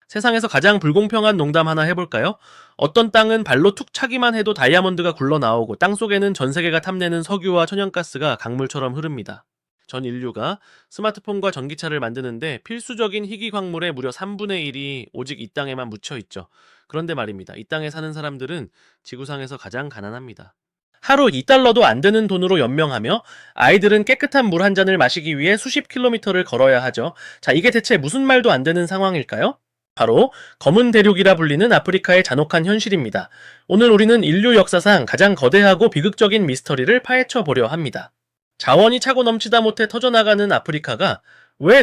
세상에서 가장 불공평한 농담 하나 해볼까요? 어떤 땅은 발로 툭 차기만 해도 다이아몬드가 굴러 나오고 땅속에는 전 세계가 탐내는 석유와 천연가스가 강물처럼 흐릅니다. 전 인류가 스마트폰과 전기차를 만드는데 필수적인 희귀 광물의 무려 3분의 1이 오직 이 땅에만 묻혀 있죠. 그런데 말입니다. 이 땅에 사는 사람들은 지구상에서 가장 가난합니다. 하루 2달러도 안 되는 돈으로 연명하며 아이들은 깨끗한 물 한 잔을 마시기 위해 수십 킬로미터를 걸어야 하죠. 자, 이게 대체 무슨 말도 안 되는 상황일까요? 바로 검은 대륙이라 불리는 아프리카의 잔혹한 현실입니다. 오늘 우리는 인류 역사상 가장 거대하고 비극적인 미스터리를 파헤쳐 보려 합니다. 자원이 차고 넘치다 못해 터져나가는 아프리카가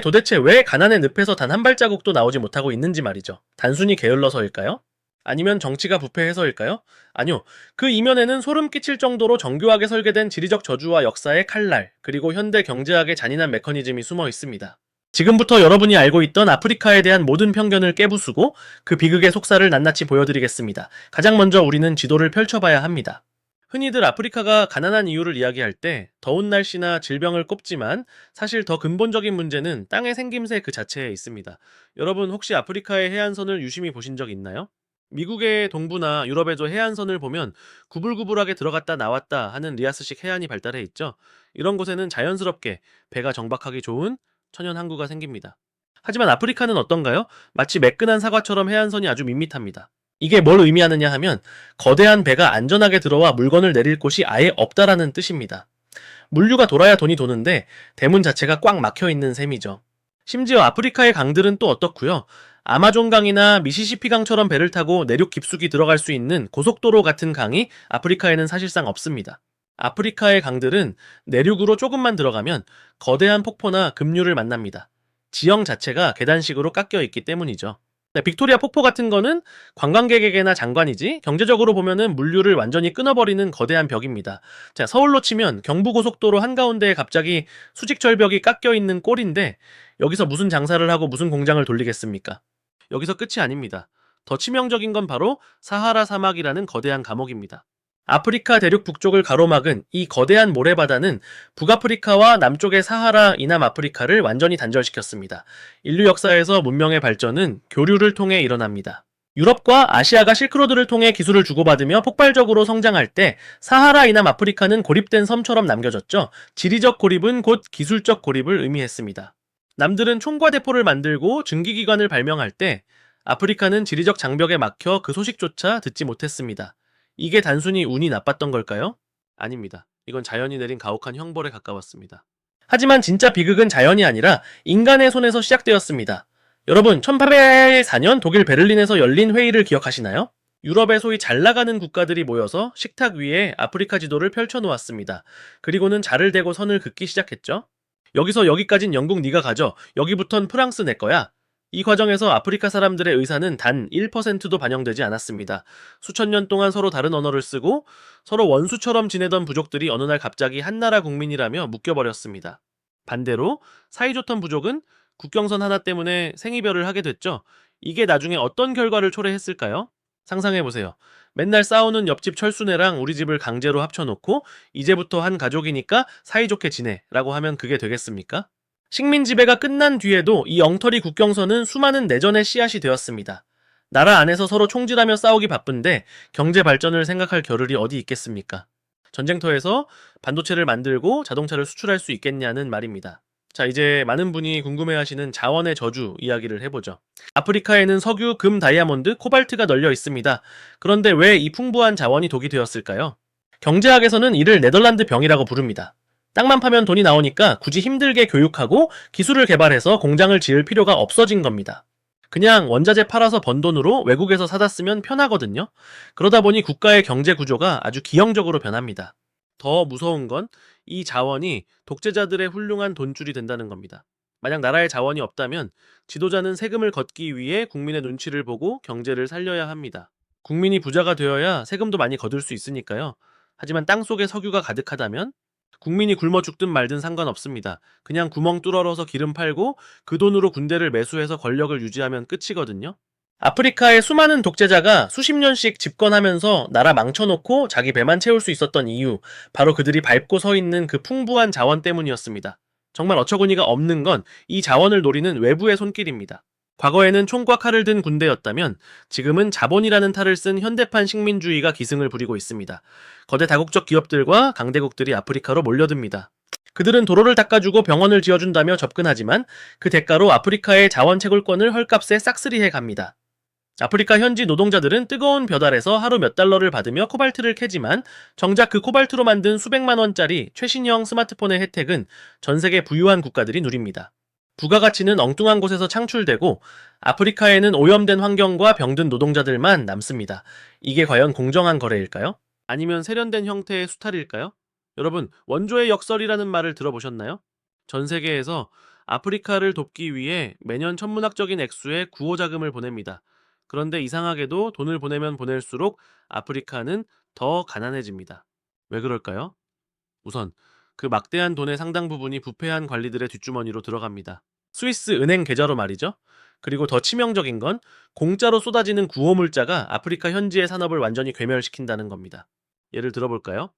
도대체 왜 가난의 늪에서 단 한 발자국도 나오지 못하고 있는지 말이죠. 단순히 게을러서일까요? 아니면 정치가 부패해서일까요? 아니요. 그 이면에는 소름 끼칠 정도로 정교하게 설계된 지리적 저주와 역사의 칼날, 그리고 현대 경제학의 잔인한 메커니즘이 숨어 있습니다. 지금부터 여러분이 알고 있던 아프리카에 대한 모든 편견을 깨부수고 그 비극의 속살을 낱낱이 보여드리겠습니다. 가장 먼저 우리는 지도를 펼쳐봐야 합니다. 흔히들 아프리카가 가난한 이유를 이야기할 때 더운 날씨나 질병을 꼽지만 사실 더 근본적인 문제는 땅의 생김새 그 자체에 있습니다. 여러분 혹시 아프리카의 해안선을 유심히 보신 적 있나요? 미국의 동부나 유럽에도 해안선을 보면 구불구불하게 들어갔다 나왔다 하는 리아스식 해안이 발달해 있죠. 이런 곳에는 자연스럽게 배가 정박하기 좋은 천연 항구가 생깁니다. 하지만 아프리카는 어떤가요? 마치 매끈한 사과처럼 해안선이 아주 밋밋합니다. 이게 뭘 의미하느냐 하면 거대한 배가 안전하게 들어와 물건을 내릴 곳이 아예 없다라는 뜻입니다. 물류가 돌아야 돈이 도는데 대문 자체가 꽉 막혀 있는 셈이죠. 심지어 아프리카의 강들은 또 어떻고요? 아마존 강이나 미시시피 강처럼 배를 타고 내륙 깊숙이 들어갈 수 있는 고속도로 같은 강이 아프리카에는 사실상 없습니다. 아프리카의 강들은 내륙으로 조금만 들어가면 거대한 폭포나 급류를 만납니다. 지형 자체가 계단식으로 깎여 있기 때문이죠. 네, 빅토리아 폭포 같은 거는 관광객에게나 장관이지 경제적으로 보면은 물류를 완전히 끊어버리는 거대한 벽입니다. 자, 서울로 치면 경부고속도로 한가운데에 갑자기 수직절벽이 깎여 있는 꼴인데 여기서 무슨 장사를 하고 무슨 공장을 돌리겠습니까? 여기서 끝이 아닙니다. 더 치명적인 건 바로 사하라 사막이라는 거대한 감옥입니다. 아프리카 대륙 북쪽을 가로막은 이 거대한 모래바다는 북아프리카와 남쪽의 사하라 이남 아프리카를 완전히 단절시켰습니다. 인류 역사에서 문명의 발전은 교류를 통해 일어납니다. 유럽과 아시아가 실크로드를 통해 기술을 주고받으며 폭발적으로 성장할 때 사하라 이남 아프리카는 고립된 섬처럼 남겨졌죠. 지리적 고립은 곧 기술적 고립을 의미했습니다. 남들은 총과 대포를 만들고 증기기관을 발명할 때 아프리카는 지리적 장벽에 막혀 그 소식조차 듣지 못했습니다. 이게 단순히 운이 나빴던 걸까요? 아닙니다. 이건 자연이 내린 가혹한 형벌에 가까웠습니다. 하지만 진짜 비극은 자연이 아니라 인간의 손에서 시작되었습니다. 여러분, 1804년 독일 베를린에서 열린 회의를 기억하시나요? 유럽의 소위 잘 나가는 국가들이 모여서 식탁 위에 아프리카 지도를 펼쳐놓았습니다. 그리고는 자를 대고 선을 긋기 시작했죠. 여기서 여기까진 영국 네가 가져. 여기부턴 프랑스 내 거야. 이 과정에서 아프리카 사람들의 의사는 단 1%도 반영되지 않았습니다. 수천 년 동안 서로 다른 언어를 쓰고 서로 원수처럼 지내던 부족들이 어느 날 갑자기 한나라 국민이라며 묶여버렸습니다. 반대로 사이좋던 부족은 국경선 하나 때문에 생이별을 하게 됐죠. 이게 나중에 어떤 결과를 초래했을까요? 상상해보세요. 맨날 싸우는 옆집 철수네랑 우리 집을 강제로 합쳐놓고 이제부터 한 가족이니까 사이좋게 지내 라고 하면 그게 되겠습니까? 식민 지배가 끝난 뒤에도 이 엉터리 국경선은 수많은 내전의 씨앗이 되었습니다. 나라 안에서 서로 총질하며 싸우기 바쁜데 경제 발전을 생각할 겨를이 어디 있겠습니까? 전쟁터에서 반도체를 만들고 자동차를 수출할 수 있겠냐는 말입니다. 자, 이제 많은 분이 궁금해하시는 자원의 저주 이야기를 해보죠. 아프리카에는 석유, 금, 다이아몬드, 코발트가 널려 있습니다. 그런데 왜 이 풍부한 자원이 독이 되었을까요? 경제학에서는 이를 네덜란드 병이라고 부릅니다. 땅만 파면 돈이 나오니까 굳이 힘들게 교육하고 기술을 개발해서 공장을 지을 필요가 없어진 겁니다. 그냥 원자재 팔아서 번 돈으로 외국에서 사다 쓰면 편하거든요. 그러다 보니 국가의 경제 구조가 아주 기형적으로 변합니다. 더 무서운 건 이 자원이 독재자들의 훌륭한 돈줄이 된다는 겁니다. 만약 나라에 자원이 없다면 지도자는 세금을 걷기 위해 국민의 눈치를 보고 경제를 살려야 합니다. 국민이 부자가 되어야 세금도 많이 거둘 수 있으니까요. 하지만 땅속에 석유가 가득하다면 국민이 굶어 죽든 말든 상관없습니다. 그냥 구멍 뚫어서 기름 팔고 그 돈으로 군대를 매수해서 권력을 유지하면 끝이거든요. 아프리카의 수많은 독재자가 수십 년씩 집권하면서 나라 망쳐놓고 자기 배만 채울 수 있었던 이유, 바로 그들이 밟고 서 있는 그 풍부한 자원 때문이었습니다. 정말 어처구니가 없는 건 이 자원을 노리는 외부의 손길입니다. 과거에는 총과 칼을 든 군대였다면 지금은 자본이라는 탈을 쓴 현대판 식민주의가 기승을 부리고 있습니다. 거대 다국적 기업들과 강대국들이 아프리카로 몰려듭니다. 그들은 도로를 닦아주고 병원을 지어준다며 접근하지만 그 대가로 아프리카의 자원 채굴권을 헐값에 싹쓸이해 갑니다. 아프리카 현지 노동자들은 뜨거운 볕 아래서 하루 몇 달러를 받으며 코발트를 캐지만 정작 그 코발트로 만든 수백만 원짜리 최신형 스마트폰의 혜택은 전 세계 부유한 국가들이 누립니다. 부가가치는 엉뚱한 곳에서 창출되고 아프리카에는 오염된 환경과 병든 노동자들만 남습니다. 이게 과연 공정한 거래일까요? 아니면 세련된 형태의 수탈일까요? 여러분, 원조의 역설이라는 말을 들어보셨나요? 전 세계에서 아프리카를 돕기 위해 매년 천문학적인 액수의 구호자금을 보냅니다. 그런데 이상하게도 돈을 보내면 보낼수록 아프리카는 더 가난해집니다. 왜 그럴까요? 우선 그 막대한 돈의 상당 부분이 부패한 관리들의 뒷주머니로 들어갑니다. 스위스 은행 계좌로 말이죠. 그리고 더 치명적인 건 공짜로 쏟아지는 구호물자가 아프리카 현지의 산업을 완전히 괴멸시킨다는 겁니다. 예를 들어볼까요?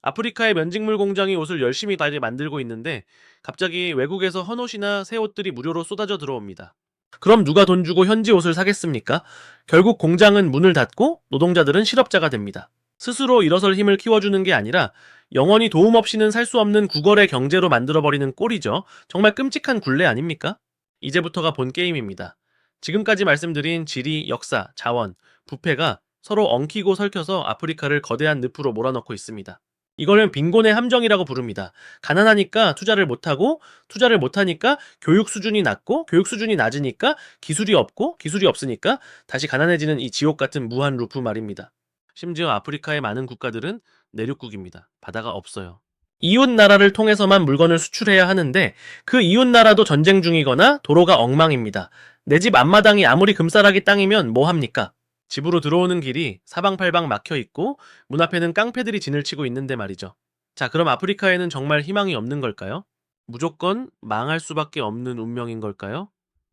아프리카의 면직물 공장이 옷을 열심히 만들고 있는데 갑자기 외국에서 헌옷이나 새 옷들이 무료로 쏟아져 들어옵니다. 그럼 누가 돈 주고 현지 옷을 사겠습니까? 결국 공장은 문을 닫고 노동자들은 실업자가 됩니다. 스스로 일어설 힘을 키워주는 게 아니라 영원히 도움 없이는 살 수 없는 구걸의 경제로 만들어버리는 꼴이죠. 정말 끔찍한 굴레 아닙니까? 이제부터가 본 게임입니다. 지금까지 말씀드린 지리, 역사, 자원, 부패가 서로 엉키고 설켜서 아프리카를 거대한 늪으로 몰아넣고 있습니다. 이거는 빈곤의 함정이라고 부릅니다. 가난하니까 투자를 못하고, 투자를 못하니까 교육 수준이 낮고, 교육 수준이 낮으니까 기술이 없고, 기술이 없으니까 다시 가난해지는 이 지옥 같은 무한 루프 말입니다. 심지어 아프리카의 많은 국가들은 내륙국입니다. 바다가 없어요. 이웃 나라를 통해서만 물건을 수출해야 하는데 그 이웃 나라도 전쟁 중이거나 도로가 엉망입니다. 내 집 앞마당이 아무리 금싸라기 땅이면 뭐 합니까? 집으로 들어오는 길이 사방팔방 막혀 있고 문 앞에는 깡패들이 진을 치고 있는데 말이죠. 자, 그럼 아프리카에는 정말 희망이 없는 걸까요? 무조건 망할 수밖에 없는 운명인 걸까요?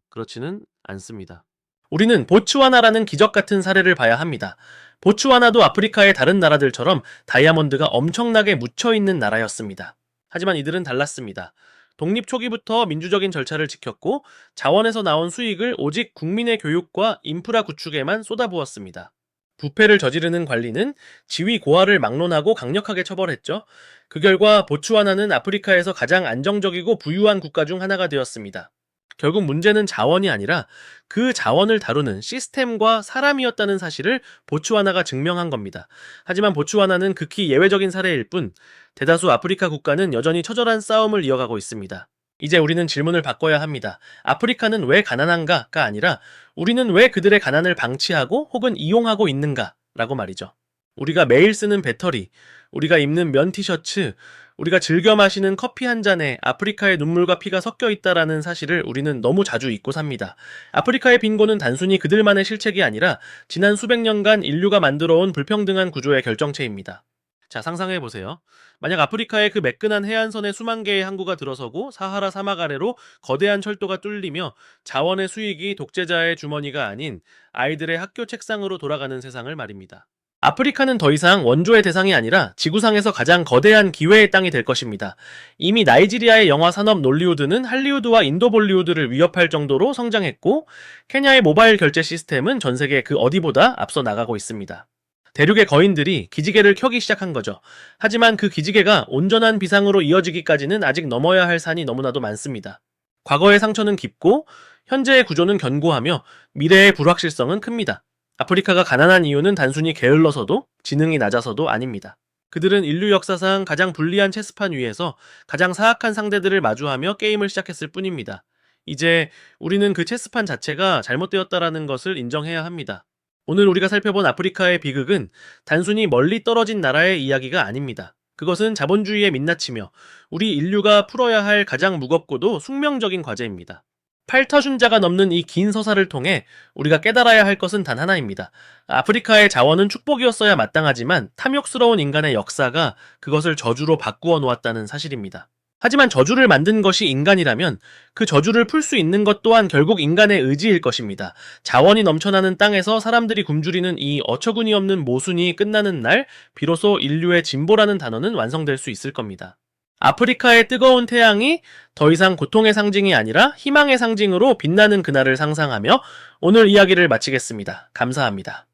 그렇지는 않습니다. 우리는 보츠와나라는 기적 같은 사례를 봐야 합니다. 보츠와나도 아프리카의 다른 나라들처럼 다이아몬드가 엄청나게 묻혀있는 나라였습니다. 하지만 이들은 달랐습니다. 독립 초기부터 민주적인 절차를 지켰고 자원에서 나온 수익을 오직 국민의 교육과 인프라 구축에만 쏟아부었습니다. 부패를 저지르는 관리는 지위 고하를 막론하고 강력하게 처벌했죠. 그 결과 보츠와나는 아프리카에서 가장 안정적이고 부유한 국가 중 하나가 되었습니다. 결국 문제는 자원이 아니라 그 자원을 다루는 시스템과 사람이었다는 사실을 보츠와나가 증명한 겁니다. 하지만 보츠와나는 극히 예외적인 사례일 뿐 대다수 아프리카 국가는 여전히 처절한 싸움을 이어가고 있습니다. 이제 우리는 질문을 바꿔야 합니다. 아프리카는 왜 가난한가가 아니라 우리는 왜 그들의 가난을 방치하고 혹은 이용하고 있는가 라고 말이죠. 우리가 매일 쓰는 배터리, 우리가 입는 면 티셔츠, 우리가 즐겨 마시는 커피 한 잔에 아프리카의 눈물과 피가 섞여 있다라는 사실을 우리는 너무 자주 잊고 삽니다. 아프리카의 빈곤은 단순히 그들만의 실책이 아니라 지난 수백 년간 인류가 만들어온 불평등한 구조의 결정체입니다. 자, 상상해보세요. 만약 아프리카의 그 매끈한 해안선에 수만 개의 항구가 들어서고 사하라 사막 아래로 거대한 철도가 뚫리며 자원의 수익이 독재자의 주머니가 아닌 아이들의 학교 책상으로 돌아가는 세상을 말입니다. 아프리카는 더 이상 원조의 대상이 아니라 지구상에서 가장 거대한 기회의 땅이 될 것입니다. 이미 나이지리아의 영화 산업 놀리우드는 할리우드와 인도 볼리우드를 위협할 정도로 성장했고 케냐의 모바일 결제 시스템은 전 세계 그 어디보다 앞서 나가고 있습니다. 대륙의 거인들이 기지개를 켜기 시작한 거죠. 하지만 그 기지개가 온전한 비상으로 이어지기까지는 아직 넘어야 할 산이 너무나도 많습니다. 과거의 상처는 깊고 현재의 구조는 견고하며 미래의 불확실성은 큽니다. 아프리카가 가난한 이유는 단순히 게을러서도 지능이 낮아서도 아닙니다. 그들은 인류 역사상 가장 불리한 체스판 위에서 가장 사악한 상대들을 마주하며 게임을 시작했을 뿐입니다. 이제 우리는 그 체스판 자체가 잘못되었다라는 것을 인정해야 합니다. 오늘 우리가 살펴본 아프리카의 비극은 단순히 멀리 떨어진 나라의 이야기가 아닙니다. 그것은 자본주의의 민낯이며 우리 인류가 풀어야 할 가장 무겁고도 숙명적인 과제입니다. 8터준자가 넘는 이 긴 서사를 통해 우리가 깨달아야 할 것은 단 하나입니다. 아프리카의 자원은 축복이었어야 마땅하지만 탐욕스러운 인간의 역사가 그것을 저주로 바꾸어 놓았다는 사실입니다. 하지만 저주를 만든 것이 인간이라면 그 저주를 풀 수 있는 것 또한 결국 인간의 의지일 것입니다. 자원이 넘쳐나는 땅에서 사람들이 굶주리는 이 어처구니 없는 모순이 끝나는 날 비로소 인류의 진보라는 단어는 완성될 수 있을 겁니다. 아프리카의 뜨거운 태양이 더 이상 고통의 상징이 아니라 희망의 상징으로 빛나는 그날을 상상하며 오늘 이야기를 마치겠습니다. 감사합니다.